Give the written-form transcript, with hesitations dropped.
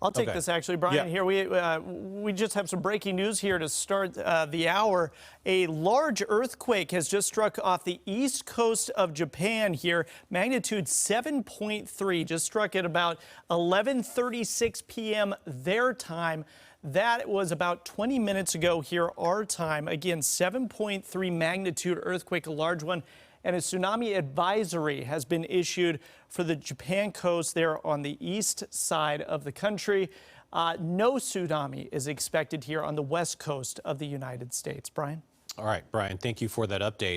I'll take Okay. this actually, Brian. Yeah. Here we just have some breaking news here to start the hour. A large earthquake has just struck off the east coast of Japan here. Magnitude 7.3 just struck at about 11:36 p.m. their time. That was about 20 minutes ago here our time. Again, 7.3 magnitude earthquake, a large one. And a tsunami advisory has been issued for the Japan coast there on the east side of the country. No tsunami is expected here on the west coast of the United States. Brian? All right, Brian, thank you for that update.